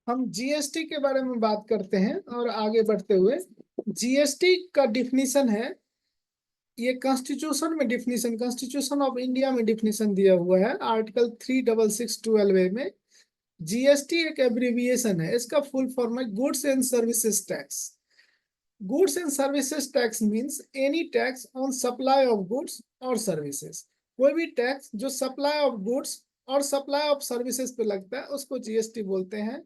हम जीएसटी के बारे में बात करते हैं और आगे बढ़ते हुए जीएसटी का डिफिनीशन है। ये कॉन्स्टिट्यूशन में डिफिनीशन, कॉन्स्टिट्यूशन ऑफ इंडिया में डिफिनीशन दिया हुआ है आर्टिकल 36612 में। जीएसटी एक एब्रिविएशन है, इसका फुल फॉर्म है goods and services tax. Goods and services tax means any tax on supply of goods और सर्विसेज। कोई भी टैक्स जो सप्लाई ऑफ गुड्स और सप्लाई ऑफ सर्विसेज पे लगता है उसको जीएसटी बोलते हैं।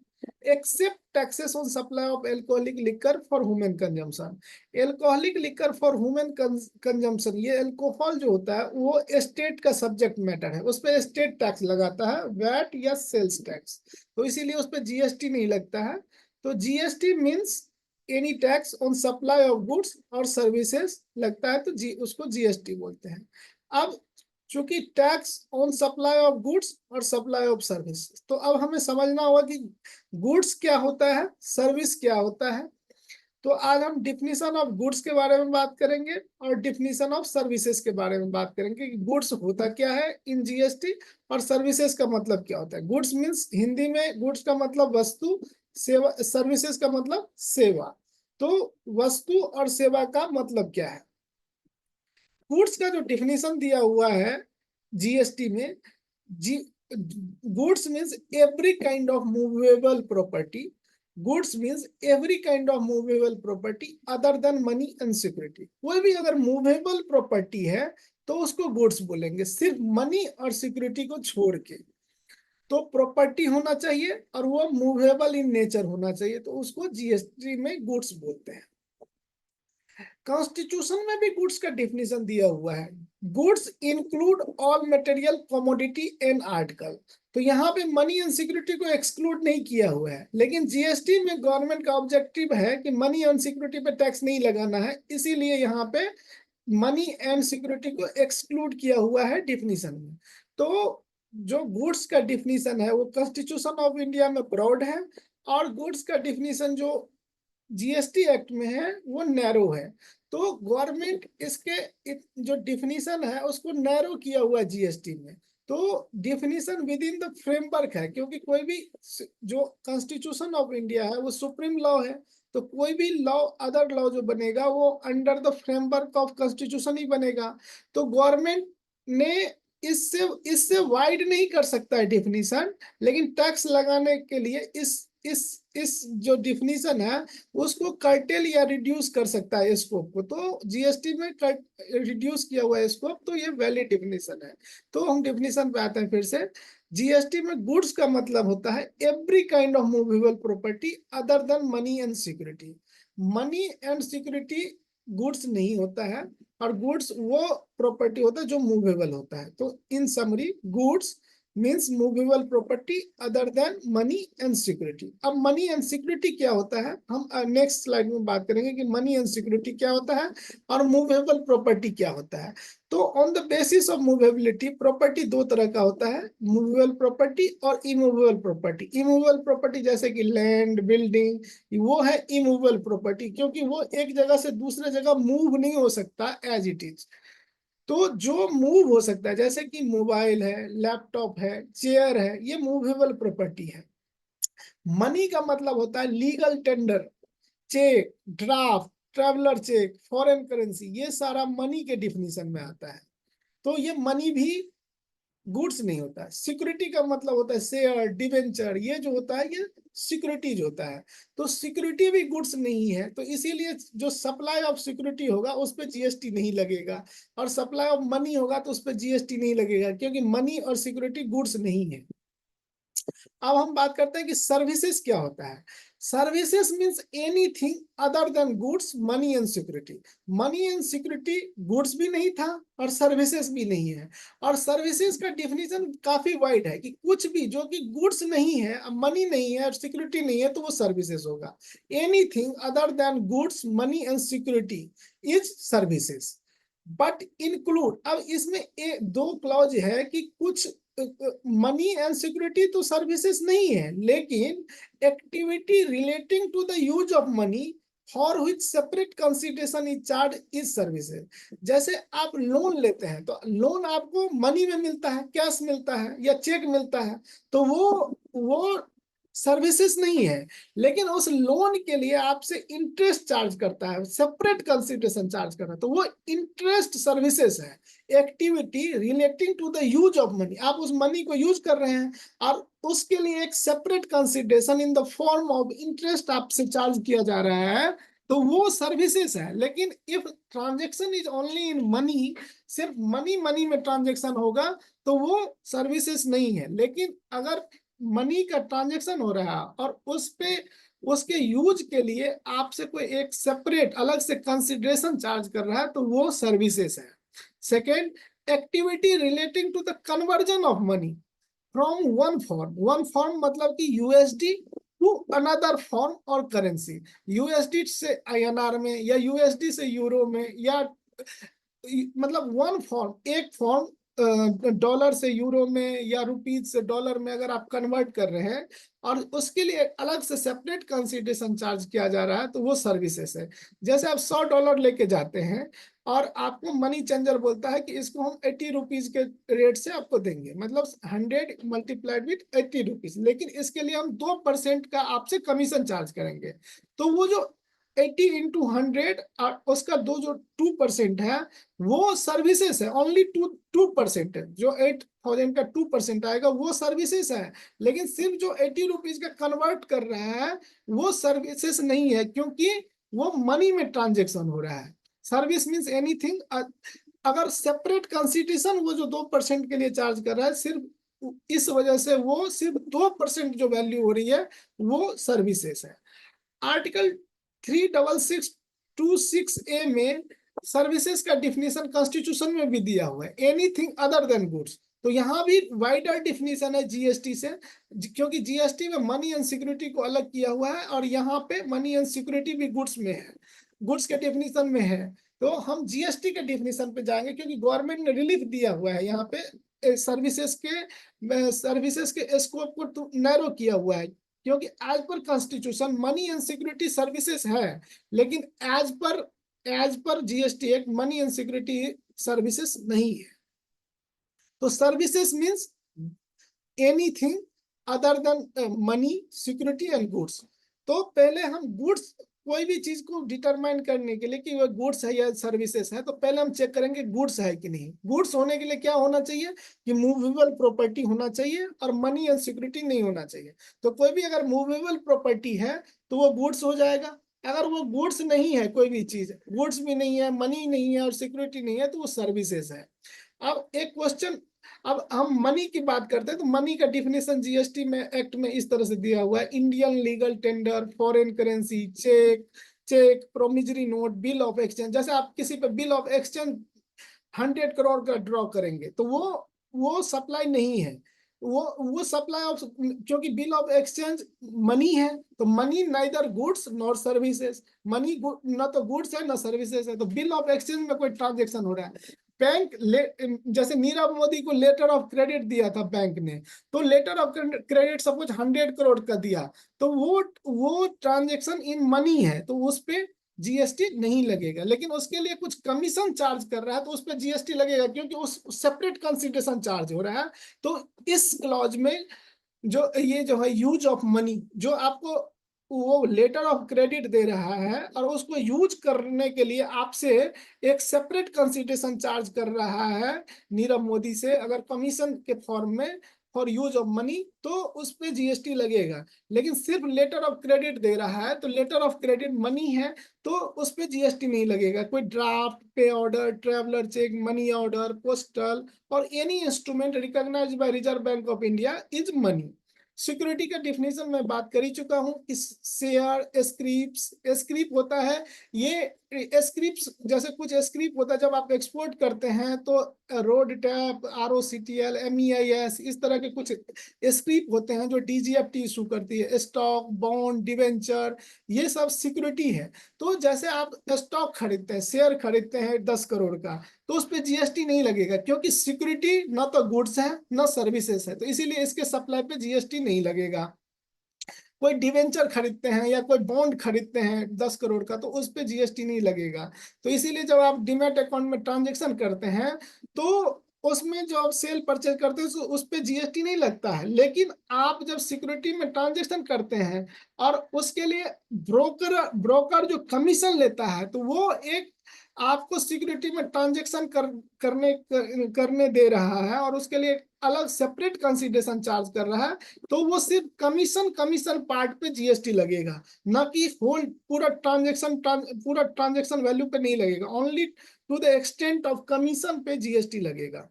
Except taxes on supply of alcoholic liquor for human consumption. Alcoholic liquor for human consumption, ये एल्कोहल जो होता है वो स्टेट का सब्जेक्ट मैटर है, उस पर स्टेट टैक्स लगाता है, वैट या सेल्स टैक्स, तो इसीलिए उस पर जीएसटी नहीं लगता है। तो GST means any tax on supply of goods और सर्विसेज लगता है तो उसको जीएसटी बोलते हैं। अब चूंकि tax on supply of goods और सप्लाई ऑफ सर्विस, तो अब हमें समझना होगा कि गुड्स क्या होता है, सर्विस क्या होता है। तो आज हम डिफिनीशन ऑफ गुड्स के बारे में बात करेंगे और डिफिनीशन ऑफ सर्विसेज के बारे में बात करेंगे कि गुड्स होता क्या है इन जीएसटी और सर्विसेज का मतलब क्या होता है। गुड्स मीन्स हिंदी में गुड्स का मतलब वस्तु, सेवा, सर्विसेज का मतलब सेवा। तो वस्तु और सेवा का मतलब क्या है। गुड्स का जो डिफिनीशन दिया हुआ है जीएसटी में, G goods means every kind of movable property. Goods means every kind of movable property other than money and security. कोई भी अगर मूवेबल प्रॉपर्टी है तो उसको गुड्स बोलेंगे, सिर्फ मनी और सिक्योरिटी को छोड़ के। तो प्रॉपर्टी होना चाहिए और वो मूवेबल इन नेचर होना चाहिए, तो उसको जीएसटी में गुड्स बोलते हैं। कॉन्स्टिट्यूशन में भी गुड्स का डिफिनेशन दिया हुआ है। Goods include all material commodity and article. तो यहाँ पे मनी एंड सिक्योरिटी को एक्सक्लूड नहीं किया हुआ है, लेकिन जीएसटी में गवर्नमेंट का ऑब्जेक्टिव है कि मनी एंड सिक्योरिटी पे टैक्स नहीं लगाना है, इसीलिए यहाँ पे मनी एंड सिक्योरिटी को एक्सक्लूड किया हुआ है डिफिनीशन में। तो जो गुड्स का डिफिनीशन है वो कॉन्स्टिट्यूशन ऑफ इंडिया में ब्रॉड है और गुड्स का डिफिनीशन जो जीएसटी एक्ट में है वो नैरो है। तो गवर्नमेंट इसके जो डिफिनीशन है उसको नैरो किया हुआ है जीएसटी में। तो definition with in the framework है, क्योंकि कोई भी जो कॉन्स्टिट्यूशन ऑफ इंडिया है वो सुप्रीम लॉ है, तो कोई भी लॉ, अदर लॉ जो बनेगा वो under the framework of constitution ही बनेगा। तो गवर्नमेंट ने इससे इससे वाइड नहीं कर सकता है डिफिनीशन, लेकिन टैक्स लगाने के लिए इस जो डिफिनीशन है उसको कर्टेल या रिड्यूस कर सकता है स्कोप को। तो जीएसटी में रिड्यूस किया हुआ है स्कोप, तो ये वैलिड डिफिनीशन है। तो हम डिफिनीशन पे आते हैं फिर से। जीएसटी में गुड्स का मतलब होता है every kind of movable property other than money and security. Money and security goods नहीं होता है, और गुड्स वो प्रॉपर्टी होता है जो मूवेबल होता है। तो इन summary goods means movable property other than money and security. अब मनी एंड सिक्योरिटी क्या होता है हम नेक्स्ट स्लाइड में बात करेंगे कि मनी एंड सिक्योरिटी क्या होता है और मूवेबल प्रॉपर्टी क्या होता है। तो on the basis of movability, property दो तरह का होता है, मूवेबल प्रॉपर्टी और इमूवेबल प्रॉपर्टी। इमूवेबल प्रॉपर्टी जैसे कि लैंड, बिल्डिंग, वो है इमूवेबल प्रॉपर्टी, क्योंकि वो एक जगह से दूसरे जगह मूव नहीं हो सकता एज इट इज। तो जो मूव हो सकता है जैसे कि मोबाइल है, लैपटॉप है, चेयर है, ये मूवेबल प्रॉपर्टी है। मनी का मतलब होता है legal tender, cheque, draft, traveller cheque, foreign currency, ये सारा मनी के डिफिनीशन में आता है। तो ये मनी भी गुड्स नहीं होता है। सिक्योरिटी का मतलब होता है शेयर, डिवेंचर, ये जो होता है ये सिक्योरिटीज होता है। तो सिक्योरिटी भी गुड्स नहीं है, तो इसीलिए जो सप्लाई ऑफ सिक्योरिटी होगा उस पर जीएसटी नहीं लगेगा, और सप्लाई ऑफ मनी होगा तो उस पर जीएसटी नहीं लगेगा, क्योंकि मनी और सिक्योरिटी गुड्स नहीं है। अब हम बात करते हैं कि सर्विसेज क्या होता है। Services means anything other than goods, money and security. Money and security goods भी नहीं था और सर्विसेज भी नहीं है। और सर्विसेज का डिफिनीशन काफी वाइड है कि कुछ भी जो कि गुड्स नहीं है, मनी नहीं है और सिक्योरिटी नहीं है, तो वो सर्विसेज होगा। Anything other than goods, money and security is services but include. अब इसमें दो क्लॉज है कि कुछ मनी एंड सिक्योरिटी तो सर्विसेज नहीं है, लेकिन activity relating to the use of money for which separate consideration is charge is services. जैसे आप लोन लेते हैं तो लोन आपको मनी में मिलता है, कैश मिलता है या चेक मिलता है, तो वो सर्विसेज नहीं है, लेकिन उस लोन के लिए आपसे इंटरेस्ट चार्ज करता है, सेपरेट कंसिडरेशन चार्ज कर रहा है, तो वो इंटरेस्ट सर्विसेज है, activity relating to the use of money. आप उस मनी को यूज कर रहे हैं और उसके लिए एक separate consideration in the form of interest आपसे चार्ज किया जा रहा है, तो वो सर्विसेज है। लेकिन if transaction is only in money, सिर्फ मनी मनी में ट्रांजेक्शन होगा तो वो सर्विसेज नहीं है। लेकिन अगर मनी का ट्रांजेक्शन हो रहा है और उस पे उसके यूज के लिए आपसे कोई एक सेपरेट अलग से कंसिडरेशन चार्ज कर रहा है तो वो सर्विसेज है। Second, activity relating to the conversion of money from one form मतलब कि यूएसडी टू अनदर फॉर्म और करेंसी, यूएसडी से आईएनआर में या यूएसडी से यूरो में, या मतलब वन फॉर्म, एक फॉर्म डॉलर से यूरो में या रुपीज से डॉलर में अगर आप कन्वर्ट कर रहे हैं और उसके लिए अलग से सेपरेट कंसिडरेशन चार्ज किया जा रहा है तो वो सर्विसेज है। जैसे आप $100 लेके जाते हैं और आपको मनी चेंजर बोलता है कि इसको हम 80 रुपीज के रेट से आपको देंगे, मतलब 100 मल्टीप्लाइड विथ 80 रुपीज, लेकिन इसके लिए हम 2% का आपसे कमीशन चार्ज करेंगे। तो वो जो 80 इंटू 100 और उसका दो जो 2% है वो सर्विसेज है, ओनली 2% है, जो 8,000 का 2% आएगा वो सर्विसेज है। लेकिन सिर्फ जो 80 रुपीज का कन्वर्ट कर रहा है वो सर्विसेज नहीं है, क्योंकि वो मनी में ट्रांजेक्शन हो रहा है। सर्विस मीन्स एनीथिंग, अगर सेपरेट कंसिडरेशन वो जो 2% के लिए चार्ज कर रहा है, सिर्फ इस वजह से वो सिर्फ 2% जो वैल्यू हो रही है वो सर्विसेज है। आर्टिकल 36626A में सर्विसेज का डिफिनेशन कॉन्स्टिट्यूशन में भी दिया हुआ है, एनीथिंग अदर देन गुड्स। तो यहाँ भी वाइडर डिफिनेशन है जीएसटी से, क्योंकि जीएसटी में मनी एंड सिक्योरिटी को अलग किया हुआ है और यहाँ पे मनी एंड सिक्योरिटी भी गुड्स में है, गुड्स के डिफिनेशन में है। तो हम जीएसटी के डिफिनेशन पे जाएंगे क्योंकि गवर्नमेंट ने रिलीफ दिया हुआ है यहाँ पे, सर्विसेज के स्कोप को नैरो किया हुआ है, क्योंकि as per constitution money and security services है, लेकिन as per GST act money and security services नहीं है। तो services means anything other than money, security and goods. तो पहले हम गुड्स, कोई भी चीज को डिटरमाइन करने के लिए कि वो गुड्स है या सर्विसेज है, तो पहले हम चेक करेंगे गुड्स है कि नहीं। गुड्स होने के लिए क्या होना चाहिए कि मूवेबल प्रॉपर्टी होना चाहिए और मनी एंड सिक्योरिटी नहीं होना चाहिए। तो कोई भी अगर मूवेबल प्रॉपर्टी है तो वो गुड्स हो जाएगा, अगर वो गुड्स नहीं है, कोई भी चीज गुड्स भी नहीं है, मनी नहीं है और सिक्योरिटी नहीं है, तो वो सर्विसेज है। अब एक क्वेश्चन, अब हम मनी की बात करते हैं तो मनी का डिफिनेशन जीएसटी में एक्ट में इस तरह से दिया हुआ है, Indian legal tender, foreign currency, cheque, promissory note, bill of exchange. जैसे आप किसी पे बिल ऑफ एक्सचेंज 100 करोड़ का ड्रॉ करेंगे तो वो सप्लाई नहीं है, वो सप्लाई ऑफ, क्योंकि बिल ऑफ एक्सचेंज मनी है, तो money neither goods nor services, money ना तो गुड्स है ना सर्विसेज है, तो बिल ऑफ एक्सचेंज में कोई ट्रांजेक्शन हो रहा है। बैंक जैसे नीरव मोदी को लेटर ऑफ क्रेडिट दिया था बैंक ने, तो letter of credit suppose 100 crore का दिया, तो वो ट्रांजेक्शन इन मनी है, तो उस पे जीएसटी नहीं लगेगा। लेकिन उसके लिए कुछ कमीशन चार्ज कर रहा है तो उस पर जीएसटी लगेगा, क्योंकि उस सेपरेट कंसिडरेशन चार्ज हो रहा है। तो इस क्लॉज में जो ये जो है यूज ऑफ मनी, जो आपको वो लेटर ऑफ क्रेडिट दे रहा है और उसको यूज करने के लिए आपसे एक सेपरेट कंसिडरेशन चार्ज कर रहा है नीरव मोदी से, अगर कमीशन के फॉर्म में फॉर यूज ऑफ मनी, तो उस पे जीएसटी लगेगा। लेकिन सिर्फ लेटर ऑफ क्रेडिट दे रहा है तो लेटर ऑफ क्रेडिट मनी है तो उस पे जीएसटी नहीं लगेगा। कोई draft, pay order, traveller cheque, money order, postal और any instrument recognised by reserve bank of India is money. Security का डिफिनेशन मैं बात कर ही चुका हूँ। इस शेयर, स्क्रिप होता है, ये स्क्रिप्स जैसे कुछ स्क्रिप होता है जब आप एक्सपोर्ट करते हैं तो रोड टैप, ROCTL, MEIS, इस तरह के कुछ स्क्रिप होते हैं जो DGFT इशू करती है। स्टॉक, बॉन्ड, डिवेंचर, ये सब सिक्योरिटी है। तो जैसे आप स्टॉक खरीदते हैं, शेयर खरीदते हैं 10 करोड़ का, तो उस पर जीएसटी नहीं लगेगा, क्योंकि सिक्योरिटी ना तो गुड्स है ना सर्विसेज है, तो इसीलिए इसके सप्लाई पे जीएसटी नहीं लगेगा। कोई डिवेंचर खरीदते हैं या कोई बॉन्ड खरीदते हैं 10 करोड़ का, तो उस पे जीएसटी नहीं लगेगा। तो इसीलिए जब आप डीमैट अकाउंट में ट्रांजेक्शन करते हैं तो उसमें जो आप सेल परचेज करते हैं उस पे जीएसटी नहीं लगता है, लेकिन आप जब सिक्योरिटी में ट्रांजेक्शन करते हैं और उसके लिए ब्रोकर जो कमीशन लेता है, तो वो एक आपको सिक्योरिटी में ट्रांजेक्शन करने दे रहा है और उसके लिए अलग सेपरेट कंसिडरेशन चार्ज कर रहा है, तो वो सिर्फ कमीशन पार्ट पे जीएसटी लगेगा, ना कि होल पूरा ट्रांजेक्शन वैल्यू पे नहीं लगेगा, only to the extent of commission पे जीएसटी लगेगा।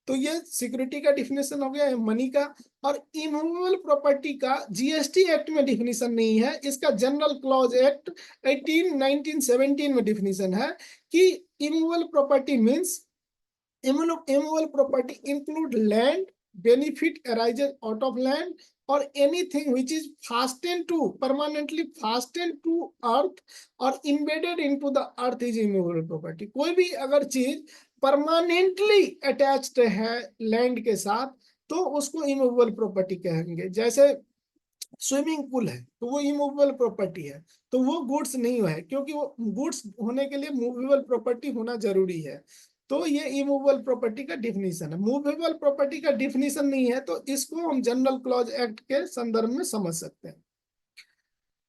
तो ये सिक्योरिटी का डिफिनेशन हो गया मनी का। और इमूवेबल प्रॉपर्टी का जीएसटी एक्ट में डिफिनेशन नहीं है, इसका जनरल क्लॉज एक्ट 1917 में डिफिनेशन है कि immovable property means immovable property include land, benefit arises out of land, or anything which is permanently fastened to earth or embedded into the earth is immovable property। कोई भी अगर चीज permanently attached है land के साथ तो उसको immovable property कहेंगे। जैसे स्विमिंग पूल है तो वो इमूवेबल प्रॉपर्टी है, तो वो गुड्स नहीं है, क्योंकि वो गुड्स होने के लिए मूवेबल प्रॉपर्टी होना जरूरी है। तो ये इमूवेबल प्रॉपर्टी का डिफिनीशन है। मूवेबल प्रॉपर्टी का डिफिनीशन नहीं है, तो इसको हम जनरल क्लॉज एक्ट के संदर्भ में समझ सकते हैं।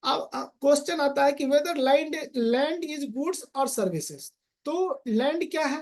अब क्वेश्चन आता है कि वेदर लैंड इज गुड्स और सर्विसेज। तो लैंड क्या है,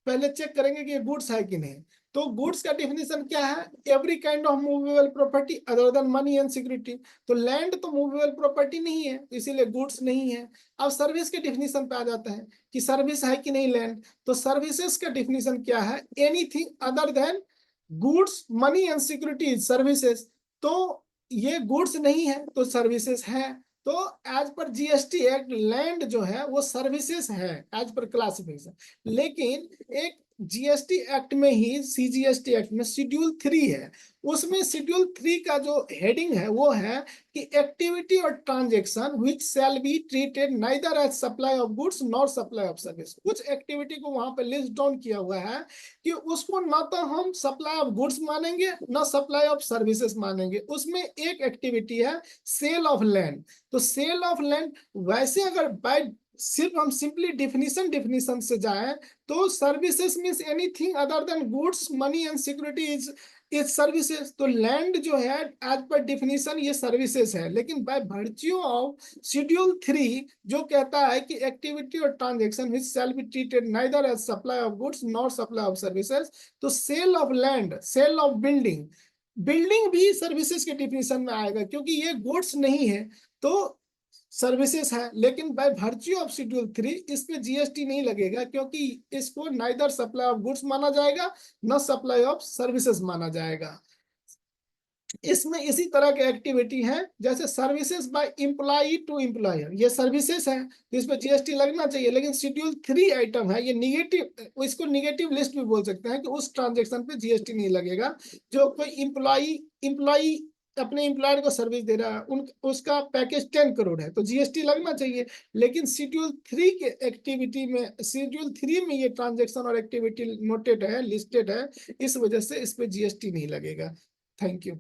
पहले चेक करेंगे कि ये गुड्स है कि नहीं। तो गुड्स का डिफिनेशन क्या है, every kind of movable property other than money and security. तो लैंड तो मूवेबल प्रॉपर्टी नहीं है, इसीलिए गुड्स नहीं है। अब सर्विस के डिफिनेशन पे आ जाता है कि सर्विस है कि नहीं लैंड। तो सर्विसेज का डिफिनेशन क्या है, anything other than goods money and security is services. तो ये गुड्स नहीं है तो सर्विसेज है। तो as per GST act land जो है वो सर्विसेज है एज पर क्लासिफिकेशन। लेकिन एक जीएसटी एक्ट में ही सीजीएसटी एक्ट में शेड्यूल 3 है, उसमें शेड्यूल 3 का जो हेडिंग है वो है कि एक्टिविटी और transaction which shall be treated neither as supply of goods nor supply of service. कुछ एक्टिविटी को वहां पे लिस्ट डाउन किया हुआ है कि उसको ना तो हम सप्लाई ऑफ गुड्स मानेंगे ना सप्लाई ऑफ सर्विसेज मानेंगे। उसमें एक एक्टिविटी है सेल ऑफ लैंड। तो सेल ऑफ लैंड वैसे अगर बाय सिर्फ हम सिंपली डिफिनीशन से जाए तो services means anything other than goods money and security is services. तो लैंड जो है एज पर डिफिनीशन ये सर्विसेज है, लेकिन बाय वर्च्यू ऑफ शेड्यूल 3 जो कहता है कि एक्टिविटी और transaction which shall be treated neither as supply of goods nor supply of services. तो sale of land, sale of building भी सर्विसेज के डिफिनीशन में आएगा, क्योंकि ये गुड्स नहीं है तो सर्विसेज है। लेकिन बाय वर्च्यू ऑफ शेड्यूल 3 इस पे जीएसटी नहीं लगेगा, क्योंकि इसको नाइदर सप्लाई ऑफ गुड्स माना जाएगा न सप्लाई ऑफ सर्विसेज माना जाएगा। इसमें इसी तरह के एक्टिविटी है जैसे services by employee to employer, ये सर्विसेज है तो इस पर जीएसटी लगना चाहिए। लेकिन शेड्यूल 3 आइटम है ये निगेटिव, इसको निगेटिव लिस्ट भी बोल सकते हैं कि उस ट्रांजेक्शन पे जीएसटी नहीं लगेगा। जो कोई एम्प्लॉई अपने एम्प्लॉयर को सर्विस दे रहा है उसका पैकेज 10 करोड़ है तो जीएसटी लगना चाहिए। लेकिन शेड्यूल 3 के एक्टिविटी में, शेड्यूल 3 में ये ट्रांजेक्शन और एक्टिविटी नोटेड है, लिस्टेड है, इस वजह से इस पे जीएसटी नहीं लगेगा। Thank you.